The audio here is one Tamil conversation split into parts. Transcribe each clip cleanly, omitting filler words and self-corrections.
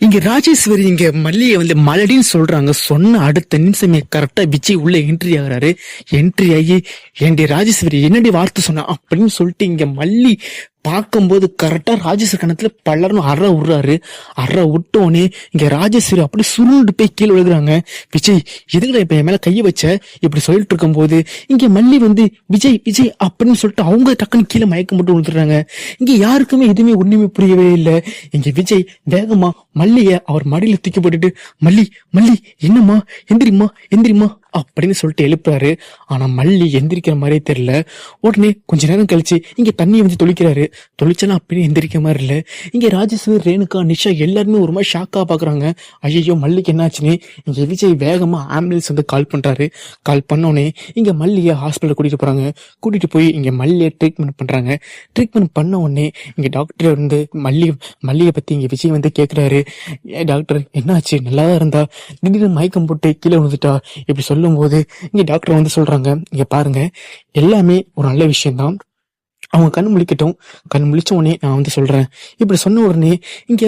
இங்க ராஜேஸ்வரி இங்க மல்லியை வந்து மலடின்னு சொல்றாங்க. சொன்ன அடுத்த நிமிஷமே கரெக்டா விஜய் உள்ள என்ட்ரி ஆகுறாரு. என்ட்ரி ஆகி ஏண்டி ராஜேஸ்வரி என்னடி வார்த்தை சொன்ன அப்படின்னு சொல்லிட்டு இங்க மல்லி பார்க்கும்போது கரெக்டா ராஜேஸ்வரி கணத்துல பலரும் அற விடுறாரு. அற விட்டோன்னே இங்க ராஜேஸ்வரி அப்படி சுருண்டு போய் கீழே விழுகுறாங்க. விஜய் எதுங்கடா இப்ப என் மேல கைய வச்ச இப்படி சொல்லிட்டு இருக்கும் போது இங்க மல்லி வந்து விஜய் விஜய் அப்படின்னு சொல்லிட்டு அவங்க டக்குன்னு கீழே மயக்கம் போட்டு விழுந்துடுறாங்க. இங்க யாருக்குமே எதுவுமே ஒண்ணுமே புரியவே இல்லை. இங்க விஜய் வேகமா மல்லிய அவர் மடியில தூக்கி போட்டுட்டு மல்லி மல்லி என்னம்மா எந்திரிம்மா எந்திரிம்மா அப்படின்னு சொல்லிட்டு எழுப்புறாரு. ஆனா மல்லி எந்திரிக்கிற மாதிரியே தெரியல. உடனே கொஞ்ச நேரம் கழிச்சு இங்க தண்ணியை வந்து தொளிக்கிறாரு. தொளிச்சாலும் அப்படியே எந்திரிக்க மாதிரி இல்ல. இங்க ராஜேஸ்வரி, ரேணுகா, நிஷா எல்லாருமே ஒரு மாதிரி ஷாக்கா பாக்குறாங்க. ஐயோ மல்லிக்கு என்னாச்சுன்னு இங்க விஜய் வேகமா ஆம்புலன்ஸ் வந்து கால் பண்றாரு. கால் பண்ணோடனே இங்க மல்லிய ஹாஸ்பிட்டல் கூட்டிட்டு போறாங்க. கூட்டிட்டு போய் இங்க மல்லிய ட்ரீட்மெண்ட் பண்றாங்க. ட்ரீட்மெண்ட் பண்ண உடனே இங்க டாக்டர் வந்து மல்லியை பத்தி இங்க விஜய் வந்து கேக்குறாரு. டாக்டர் என்னாச்சு, நல்லாதான் இருந்தா திடீர்னு மயக்கம் போட்டு கீழே விழுந்துட்டா இப்படி சொல்லும் போது இங்க டாக்டர் வந்து சொல்றாங்க, இங்க பாருங்க எல்லாமே ஒரு நல்ல விஷயம்தான், அவங்க கண் முழிக்கட்டும், கண் முழிச்ச உடனே நான் வந்து சொல்றேன். இப்படி சொன்ன உடனே இங்க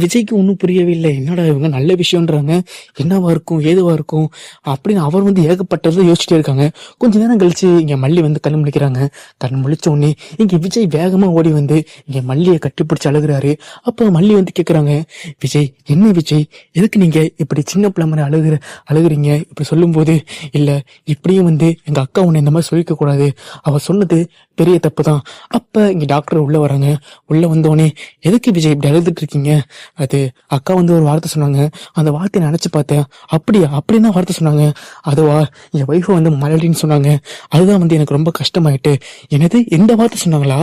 விஜய்க்கு ஒன்றும் புரியவே இல்லை. என்னடா இவங்க நல்ல விஷயம்ன்றாங்க, என்னவா இருக்கும் ஏதுவா இருக்கும் அப்படின்னு அவர் வந்து ஏகப்பட்டதை யோசிச்சுட்டே இருக்காங்க. கொஞ்ச நேரம் கழிச்சு இங்க மல்லி வந்து கண் முழிக்கிறாங்க. கண் முழிச்ச உடனே இங்க விஜய் வேகமா ஓடி வந்து இங்க மல்லியை கட்டிப்பிடிச்சு அழுகுறாரு. அப்ப மல்லி வந்து கேக்குறாங்க, விஜய் என்ன விஜய் எதுக்கு நீங்க இப்படி சின்ன பிள்ளை மாதிரி அழுகுறீங்க இப்படி சொல்லும் போது, இல்ல இப்படியும் வந்து எங்க அக்கா உன்னை இந்த மாதிரி சொல்லிக்க கூடாது, அவ சொன்னது பெரிய தப்பு தான். அப்ப இங்க டாக்டர் உள்ள வராங்க. உள்ள வந்தோடனே எதுக்கு விஜய் இப்படி அழுதுட்டு இருக்கீங்க, அது அக்கா வந்து ஒரு வார்த்தை சொன்னாங்க, அந்த வார்த்தையை நினைச்சு பார்த்தேன், அப்படியா அப்படின்னா வார்த்தை சொன்னாங்க, அதுவா என் ஒய்ஃபை வந்து மலடின்னு சொன்னாங்க, அதுதான் வந்து எனக்கு ரொம்ப கஷ்டமாயிட்டு. எனது எந்த வார்த்தை சொன்னாங்களா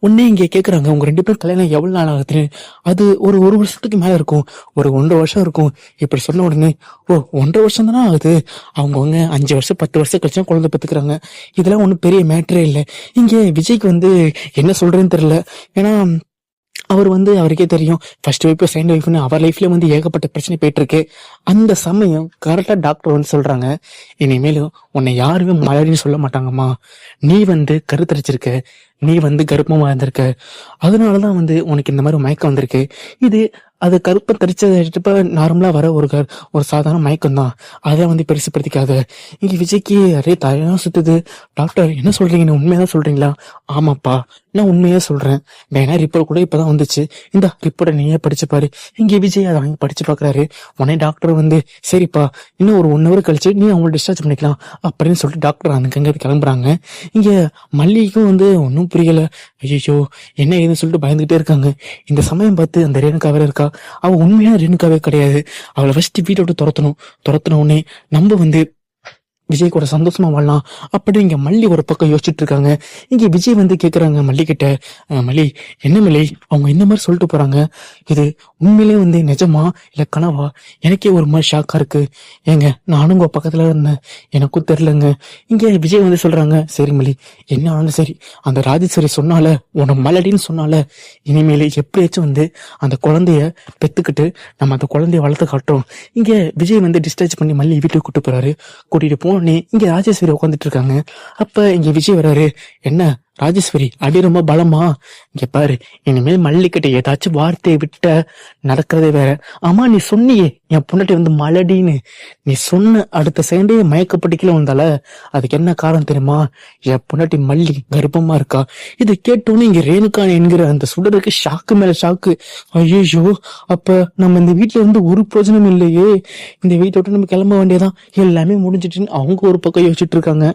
உன்னே இங்க கேக்குறாங்க, உங்க ரெண்டு பேரும் கல்யாணம் எவ்வளவு நாள் ஆகுதுன்னு. அது ஒரு வருஷத்துக்கு மேல இருக்கும், ஒரு 1.5 வருஷம் இருக்கும். இப்படி சொன்ன உடனே ஓ 1.5 வருஷம் தானே ஆகுது, அவங்கவுங்க 5 வருஷம் 10 வருஷம் கழிச்சா குழந்தை பெத்துக்கிறாங்க, இதெல்லாம் ஒன்றும் பெரிய மேட்டரே இல்லை. இங்க விஜய்க்கு வந்து என்ன சொல்றேன்னு தெரியல. ஏன்னா அவர் வந்து அவருக்கே தெரியும் ஃபர்ஸ்ட் ஒய்ஃப் செகண்ட் ஒய்ஃப்னு அவர் லைஃப்ல வந்து ஏகப்பட்ட பிரச்சனை போயிட்டு இருக்கு. அந்த சமயம் கரெக்டா டாக்டர் வந்து சொல்றாங்க, இனிமேலும் உன்னை யாருமே மலடின்னு சொல்ல மாட்டாங்கம்மா, நீ வந்து கருத்தரிச்சிருக்க, நீ வந்து கர்ப்பமா இருந்திருக்க, அதனாலதான் வந்து உனக்கு இந்த மாதிரி மயக்கம் வந்திருக்கு. இது அது கருப்பை தரிச்சப்ப நார்மலா வர ஒரு சாதாரண மயக்கம் தான், அதை வந்து பெருசுப்படுத்திக்காத. இங்க விஜய்க்கு அரே தலையெல்லாம் சுத்துது. டாக்டர் என்ன சொல்றீங்க, உண்மையதான் சொல்றீங்களா? ஆமாப்பா நான் உண்மையா சொல்றேன், வேணா ரிப்போர்ட் கூட இப்பதான் வந்துச்சு, இந்த ரிப்போர்ட்டை நீயே படிச்சு பாரு. இங்க விஜய் அதை வாங்கி படிச்சு பாக்குறாரு. உடனே டாக்டர் வந்து சரிப்பா இன்னும் ஒரு 1 ஹவர் கழிச்சு நீ அவங்களை டிஸ்சார்ஜ் பண்ணிக்கலாம் அப்படின்னு சொல்லிட்டு டாக்டர் அங்க கிளம்புறாங்க. இங்க மல்லிகைக்கும் வந்து ஒன்னும் புரியல. ஐயோ என்ன ஏதுன்னு சொல்லிட்டு பயந்துகிட்டே இருக்காங்க. இந்த சமயம் பார்த்து அந்த ரேணுகா வேற இருக்கா. அவ உண்மையான ரேணுகாவே கிடையாது. அவளை ஃபர்ஸ்ட் வீட்டை விட்டு துரத்தின உடனே நம்ம வந்து விஜய் கூட சந்தோஷமா வாழலாம் அப்படி இங்க மல்லி ஒரு பக்கம் யோசிச்சுட்டு இருக்காங்க. இங்க விஜய் வந்து கேக்குறாங்க மல்லி கிட்ட, மல்லி என்ன மல்லி அவங்க இந்த மாதிரி சொல்லிட்டு போறாங்க, இது உண்மையிலே வந்து நிஜமா இல்ல கனவா, எனக்கே ஒரு மாதிரி ஷாக்கா இருக்கு. ஏங்க நானும் உங்க பக்கத்துல இருந்தேன், எனக்கும் தெரியலங்க. இங்க விஜய் வந்து சொல்றாங்க, சரி மல்லி என்ன ஆனாலும் சரி, அந்த ராஜேஸ்வரி சொன்னால உன மலடின்னு சொன்னால, இனிமேலே எப்படியாச்சும் வந்து அந்த குழந்தைய பெத்துக்கிட்டு நம்ம அந்த குழந்தைய வளர்த்து காட்டுறோம். இங்க விஜய் வந்து டிஸ்சார்ஜ் பண்ணி மல்லி வீட்டுக்கு கூட்டு போறாரு. கூட்டிட்டு போனே இங்க ராஜேஸ்வரி உட்காந்துட்டு இருக்காங்க. அப்ப இங்க விஜய் வர்றாரு. என்ன ராஜேஸ்வரி அடி ரொம்ப பலமா, இங்க பாரு இனிமேல் மல்லிக்கிட்ட ஏதாச்சும் வார்த்தையை விட்ட நடக்கிறதே வேற. ஆமா நீ சொன்னியே என் பொண்ணாட்டி வந்து மலடின்னு, நீ சொன்ன அடுத்த செகண்டே மயக்கப்பட்டிக்கல வந்தால, அதுக்கு என்ன காரணம் தெரியுமா, என் பொண்ணாட்டி மல்லி கர்ப்பமா இருக்கா. இதை கேட்டோன்னு இங்க ரேணுகா என்கிற அந்த சுடருக்கு ஷாக்கு மேல ஷாக்கு. ஐயோ அப்ப நம்ம இந்த வீட்டுல இருந்து ஒரு பிரயோஜனம் இல்லையே, இந்த வீட்டை விட்டு நம்ம கிளம்ப வேண்டியதான், எல்லாமே முடிஞ்சிட்டுன்னு அவங்க ஒரு பக்கம் யோசிச்சுட்டு இருக்காங்க.